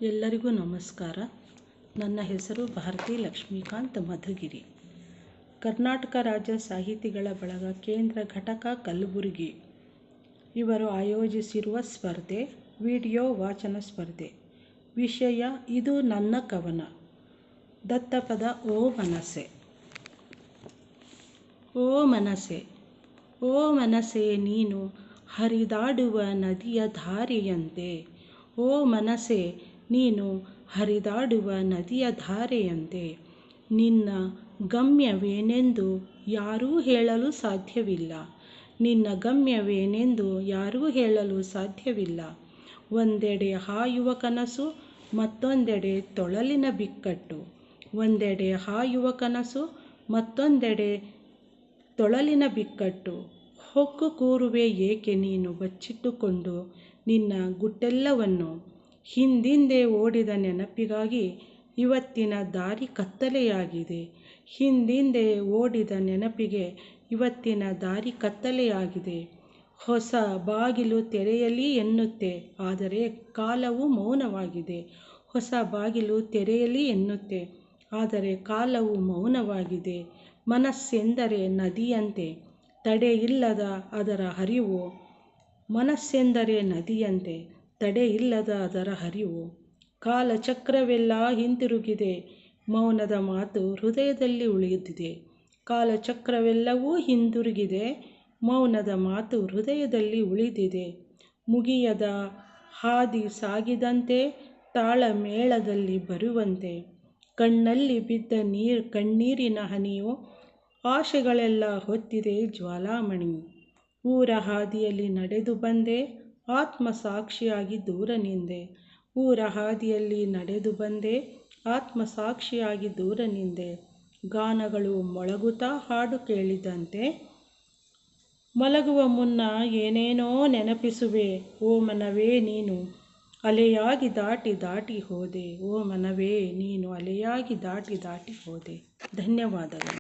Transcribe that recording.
ಎಲ್ಲರಿಗೂ ನಮಸ್ಕಾರ. ನನ್ನ ಹೆಸರು ಭಾರತಿ ಲಕ್ಷ್ಮೀಕಾಂತ್ ಮಧುಗಿರಿ. ಕರ್ನಾಟಕ ರಾಜ್ಯ ಸಾಹಿತಿಗಳ ಬಳಗ ಕೇಂದ್ರ ಘಟಕ ಕಲಬುರಗಿ ಇವರು ಆಯೋಜಿಸಿರುವ ಸ್ಪರ್ಧೆ ವಿಡಿಯೋ ವಾಚನ ಸ್ಪರ್ಧೆ. ವಿಷಯ ಇದು ನನ್ನ ಕವನ. ದತ್ತಪದ ಓ ಮನಸೆ. ಓ ಮನಸೆ, ಓ ಮನಸೆ ನೀನು ಹರಿದಾಡುವ ನದಿಯ ಧಾರೆಯಂತೆ. ಓ ಮನಸೆ ನೀನು ಹರಿದಾಡುವ ನದಿಯ ಧಾರೆಯಂತೆ. ನಿನ್ನ ಗಮ್ಯವೇನೆಂದು ಯಾರೂ ಹೇಳಲು ಸಾಧ್ಯವಿಲ್ಲ. ನಿನ್ನ ಗಮ್ಯವೇನೆಂದು ಯಾರೂ ಹೇಳಲು ಸಾಧ್ಯವಿಲ್ಲ. ಒಂದೆಡೆ ಹಾಯುವ ಕನಸು, ಮತ್ತೊಂದೆಡೆ ತೊಳಲಿನ ಬಿಕ್ಕಟ್ಟು. ಒಂದೆಡೆ ಹಾಯುವ ಕನಸು, ಮತ್ತೊಂದೆಡೆ ತೊಳಲಿನ ಬಿಕ್ಕಟ್ಟು. ಹೊಕ್ಕು ಕೂರುವೆ ಏಕೆ ನೀನು ಬಚ್ಚಿಟ್ಟುಕೊಂಡು ನಿನ್ನ ಗುಟ್ಟೆಲ್ಲವನ್ನು. ಹಿಂದಿಂದೆ ಓಡಿದ ನೆನಪಿಗಾಗಿ ಇವತ್ತಿನ ದಾರಿ ಕತ್ತಲೆಯಾಗಿದೆ. ಹಿಂದಿಂದೆ ಓಡಿದ ನೆನಪಿಗೆ ಇವತ್ತಿನ ದಾರಿ ಕತ್ತಲೆಯಾಗಿದೆ. ಹೊಸ ಬಾಗಿಲು ತೆರೆಯಲಿ ಎನ್ನುತ್ತೆ, ಆದರೆ ಕಾಲವು ಮೌನವಾಗಿದೆ. ಹೊಸ ಬಾಗಿಲು ತೆರೆಯಲಿ ಎನ್ನುತ್ತೆ, ಆದರೆ ಕಾಲವು ಮೌನವಾಗಿದೆ. ಮನಸ್ಸೆಂದರೆ ನದಿಯಂತೆ, ತಡೆಯಿಲ್ಲದ ಅದರ ಹರಿವು. ಮನಸ್ಸೆಂದರೆ ನದಿಯಂತೆ, ತಡೆಯಿಲ್ಲದ ಅದರ ಹರಿವು. ಕಾಲಚಕ್ರವೆಲ್ಲ ಹಿಂತಿರುಗಿದೆ, ಮೌನದ ಮಾತು ಹೃದಯದಲ್ಲಿ ಉಳಿದಿದೆ. ಕಾಲಚಕ್ರವೆಲ್ಲವೂ ಹಿಂದಿರುಗಿದೆ, ಮೌನದ ಮಾತು ಹೃದಯದಲ್ಲಿ ಉಳಿದಿದೆ. ಮುಗಿಯದ ಹಾದಿ ಸಾಗಿದಂತೆ, ತಾಳಮೇಳದಲ್ಲಿ ಬರುವಂತೆ. ಕಣ್ಣಲ್ಲಿ ಬಿದ್ದ ಕಣ್ಣೀರಿನ ಹನಿಯು ಆಶೆಗಳೆಲ್ಲ ಹೊತ್ತಿದೆ ಜ್ವಾಲಾಮಣಿ. ಊರ ಹಾದಿಯಲ್ಲಿ ನಡೆದು ಬಂದೆ, ಆತ್ಮಸಾಕ್ಷಿಯಾಗಿ ದೂರ ನಿಂದೆ. ಊರ ಹಾದಿಯಲ್ಲಿ ನಡೆದು ಬಂದೆ, ಆತ್ಮಸಾಕ್ಷಿಯಾಗಿ ದೂರ ನಿಂದೆ. ಗಾನಗಳು ಮೊಳಗುತ್ತಾ ಹಾಡು ಕೇಳಿದಂತೆ, ಮಲಗುವ ಮುನ್ನ ಏನೇನೋ ನೆನಪಿಸುವೆ. ಓ ಮನವೇ ನೀನು ಅಲೆಯಾಗಿ ದಾಟಿ ದಾಟಿ ಹೋದೆ. ಓ ಮನವೇ ನೀನು ಅಲೆಯಾಗಿ ದಾಟಿ ದಾಟಿ ಹೋದೆ. ಧನ್ಯವಾದಗಳು.